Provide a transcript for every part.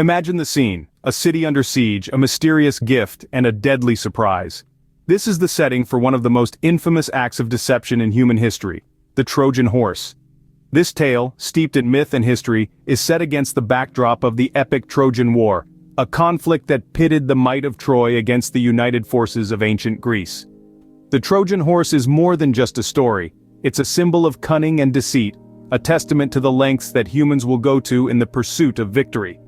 Imagine the scene: a city under siege, a mysterious gift, and a deadly surprise. This is the setting for one of the most infamous acts of deception in human history, the Trojan Horse. This tale, steeped in myth and history, is set against the backdrop of the epic Trojan War, a conflict that pitted the might of Troy against the united forces of ancient Greece. The Trojan Horse is more than just a story, it's a symbol of cunning and deceit, a testament to the lengths that humans will go to in the pursuit of victory.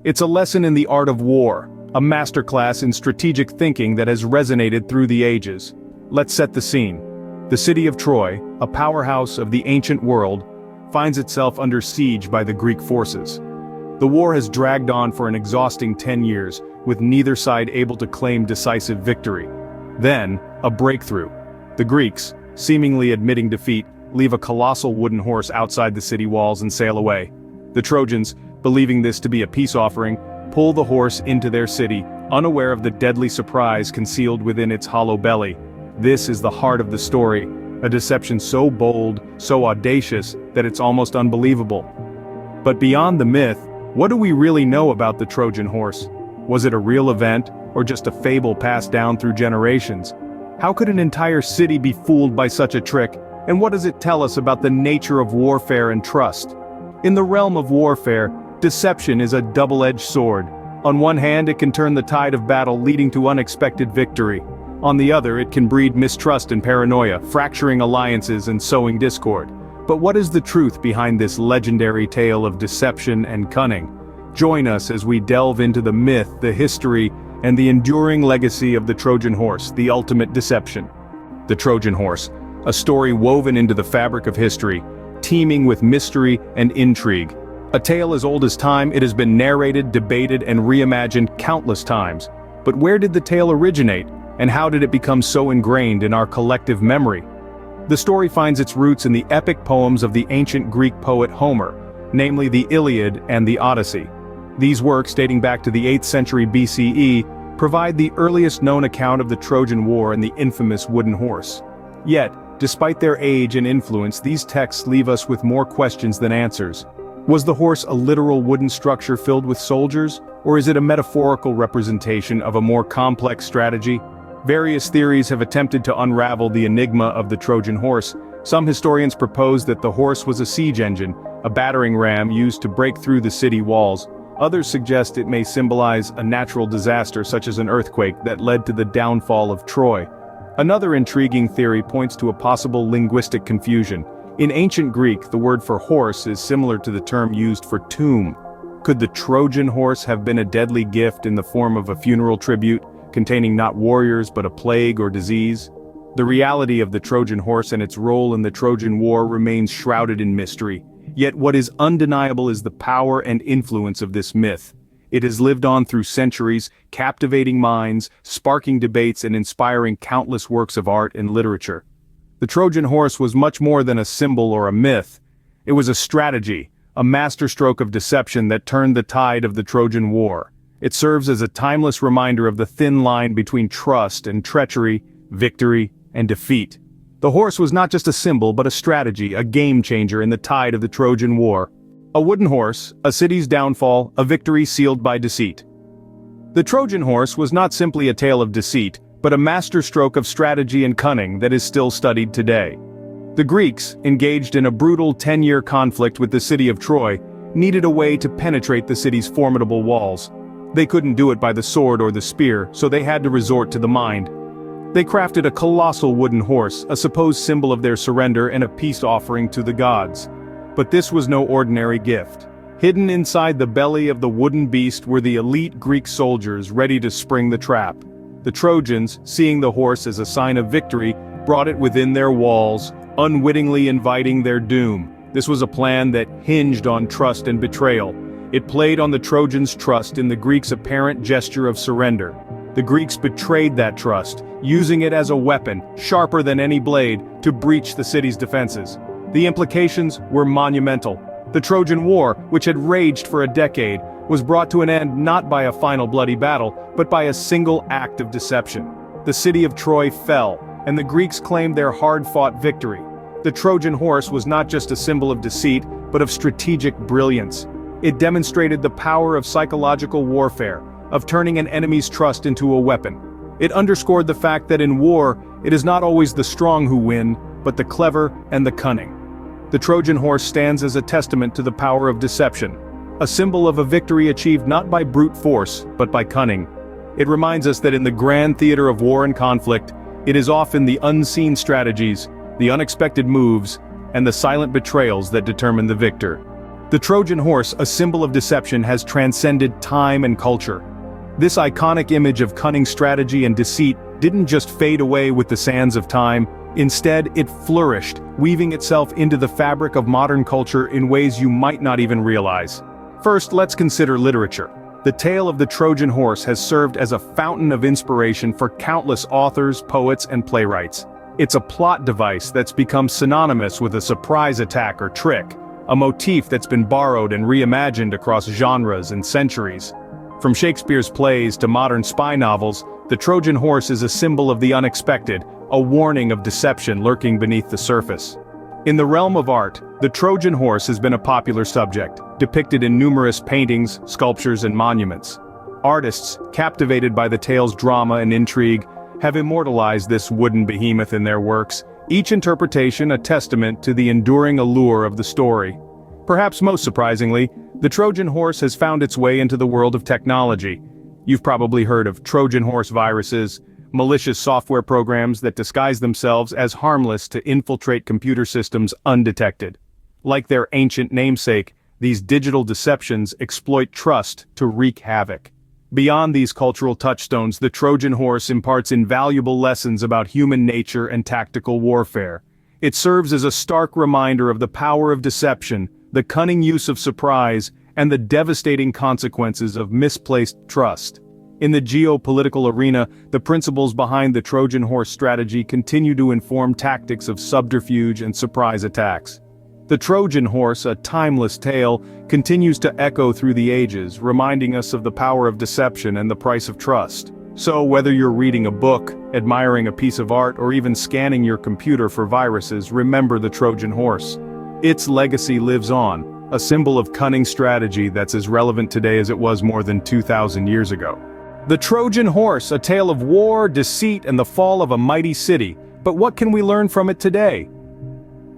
It's a lesson in the art of war, a masterclass in strategic thinking that has resonated through the ages. Let's set the scene. The city of Troy, a powerhouse of the ancient world, finds itself under siege by the Greek forces. The war has dragged on for an exhausting 10 years, with neither side able to claim decisive victory. Then, a breakthrough. The Greeks, seemingly admitting defeat, leave a colossal wooden horse outside the city walls and sail away. The Trojans, believing this to be a peace offering, pull the horse into their city, unaware of the deadly surprise concealed within its hollow belly. This is the heart of the story, a deception so bold, so audacious, that it's almost unbelievable. But beyond the myth, what do we really know about the Trojan horse? Was it a real event, or just a fable passed down through generations? How could an entire city be fooled by such a trick, and what does it tell us about the nature of warfare and trust? In the realm of warfare, deception is a double-edged sword. On one hand, it can turn the tide of battle, leading to unexpected victory. On the other, it can breed mistrust and paranoia, fracturing alliances and sowing discord. But what is the truth behind this legendary tale of deception and cunning? Join us as we delve into the myth, the history, and the enduring legacy of the Trojan horse, the ultimate deception. The Trojan horse, a story woven into the fabric of history, teeming with mystery and intrigue. A tale as old as time, it has been narrated, debated, and reimagined countless times. But where did the tale originate, and how did it become so ingrained in our collective memory? The story finds its roots in the epic poems of the ancient Greek poet Homer, namely the Iliad and the Odyssey. These works, dating back to the 8th century BCE, provide the earliest known account of the Trojan War and the infamous wooden horse. Yet, despite their age and influence, these texts leave us with more questions than answers. Was the horse a literal wooden structure filled with soldiers, or is it a metaphorical representation of a more complex strategy? Various theories have attempted to unravel the enigma of the Trojan horse. Some historians propose that the horse was a siege engine, a battering ram used to break through the city walls. Others suggest it may symbolize a natural disaster such as an earthquake that led to the downfall of Troy. Another intriguing theory points to a possible linguistic confusion. In ancient Greek, the word for horse is similar to the term used for tomb. Could the Trojan horse have been a deadly gift in the form of a funeral tribute, containing not warriors but a plague or disease? The reality of the Trojan horse and its role in the Trojan War remains shrouded in mystery. Yet what is undeniable is the power and influence of this myth. It has lived on through centuries, captivating minds, sparking debates, and inspiring countless works of art and literature. The Trojan horse was much more than a symbol or a myth. It was a strategy, a masterstroke of deception that turned the tide of the Trojan War. It serves as a timeless reminder of the thin line between trust and treachery, victory and defeat. The horse was not just a symbol but a strategy, a game changer in the tide of the Trojan War. A wooden horse, a city's downfall, a victory sealed by deceit. The Trojan horse was not simply a tale of deceit, but a masterstroke of strategy and cunning that is still studied today. The Greeks, engaged in a brutal 10-year conflict with the city of Troy, needed a way to penetrate the city's formidable walls. They couldn't do it by the sword or the spear, so they had to resort to the mind. They crafted a colossal wooden horse, a supposed symbol of their surrender and a peace offering to the gods. But this was no ordinary gift. Hidden inside the belly of the wooden beast were the elite Greek soldiers ready to spring the trap. The Trojans, seeing the horse as a sign of victory, brought it within their walls, unwittingly inviting their doom. This was a plan that hinged on trust and betrayal. It played on the Trojans' trust in the Greeks' apparent gesture of surrender. The Greeks betrayed that trust, using it as a weapon, sharper than any blade, to breach the city's defenses. The implications were monumental. The Trojan War, which had raged for a decade, was brought to an end not by a final bloody battle, but by a single act of deception. The city of Troy fell, and the Greeks claimed their hard-fought victory. The Trojan horse was not just a symbol of deceit, but of strategic brilliance. It demonstrated the power of psychological warfare, of turning an enemy's trust into a weapon. It underscored the fact that in war, it is not always the strong who win, but the clever and the cunning. The Trojan horse stands as a testament to the power of deception, a symbol of a victory achieved not by brute force, but by cunning. It reminds us that in the grand theater of war and conflict, it is often the unseen strategies, the unexpected moves, and the silent betrayals that determine the victor. The Trojan horse, a symbol of deception, has transcended time and culture. This iconic image of cunning strategy and deceit didn't just fade away with the sands of time. Instead, it flourished, weaving itself into the fabric of modern culture in ways you might not even realize. First, let's consider literature. The tale of the Trojan horse has served as a fountain of inspiration for countless authors, poets, and playwrights. It's a plot device that's become synonymous with a surprise attack or trick, a motif that's been borrowed and reimagined across genres and centuries. From Shakespeare's plays to modern spy novels, the Trojan horse is a symbol of the unexpected, a warning of deception lurking beneath the surface. In the realm of art, the Trojan horse has been a popular subject, depicted in numerous paintings, sculptures, and monuments. Artists, captivated by the tale's drama and intrigue, have immortalized this wooden behemoth in their works, each interpretation a testament to the enduring allure of the story. Perhaps most surprisingly, the Trojan horse has found its way into the world of technology. You've probably heard of Trojan horse viruses, malicious software programs that disguise themselves as harmless to infiltrate computer systems undetected. Like their ancient namesake, these digital deceptions exploit trust to wreak havoc. Beyond these cultural touchstones, the Trojan horse imparts invaluable lessons about human nature and tactical warfare. It serves as a stark reminder of the power of deception, the cunning use of surprise, and the devastating consequences of misplaced trust. In the geopolitical arena, the principles behind the Trojan horse strategy continue to inform tactics of subterfuge and surprise attacks. The Trojan horse, a timeless tale, continues to echo through the ages, reminding us of the power of deception and the price of trust. So whether you're reading a book, admiring a piece of art, or even scanning your computer for viruses, remember the Trojan horse. Its legacy lives on, a symbol of cunning strategy that's as relevant today as it was more than 2,000 years ago. The Trojan horse, a tale of war, deceit, and the fall of a mighty city. But what can we learn from it today?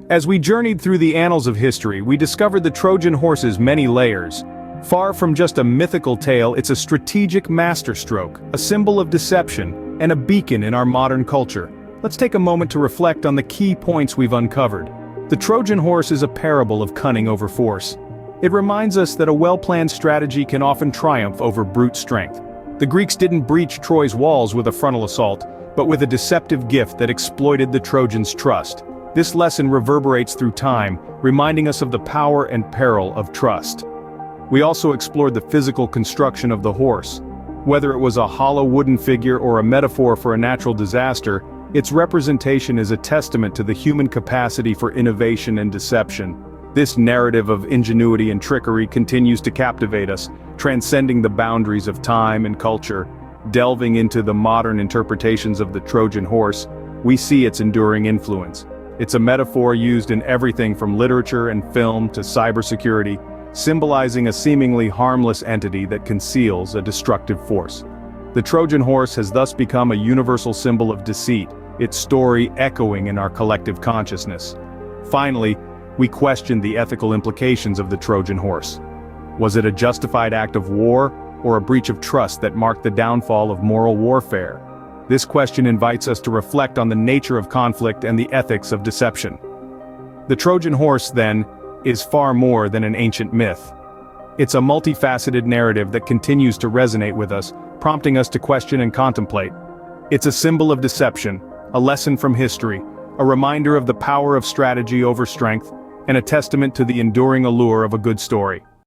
As we journeyed through the annals of history, we discovered the Trojan horse's many layers. Far from just a mythical tale, it's a strategic masterstroke, a symbol of deception, and a beacon in our modern culture. Let's take a moment to reflect on the key points we've uncovered. The Trojan horse is a parable of cunning over force. It reminds us that a well-planned strategy can often triumph over brute strength. The Greeks didn't breach Troy's walls with a frontal assault, but with a deceptive gift that exploited the Trojans' trust. This lesson reverberates through time, reminding us of the power and peril of trust. We also explored the physical construction of the horse. Whether it was a hollow wooden figure or a metaphor for a natural disaster, its representation is a testament to the human capacity for innovation and deception. This narrative of ingenuity and trickery continues to captivate us, transcending the boundaries of time and culture. Delving into the modern interpretations of the Trojan horse, we see its enduring influence. It's a metaphor used in everything from literature and film to cybersecurity, symbolizing a seemingly harmless entity that conceals a destructive force. The Trojan horse has thus become a universal symbol of deceit, its story echoing in our collective consciousness. Finally, we questioned the ethical implications of the Trojan horse. Was it a justified act of war, or a breach of trust that marked the downfall of moral warfare? This question invites us to reflect on the nature of conflict and the ethics of deception. The Trojan horse, then, is far more than an ancient myth. It's a multifaceted narrative that continues to resonate with us, prompting us to question and contemplate. It's a symbol of deception, a lesson from history, a reminder of the power of strategy over strength, and a testament to the enduring allure of a good story.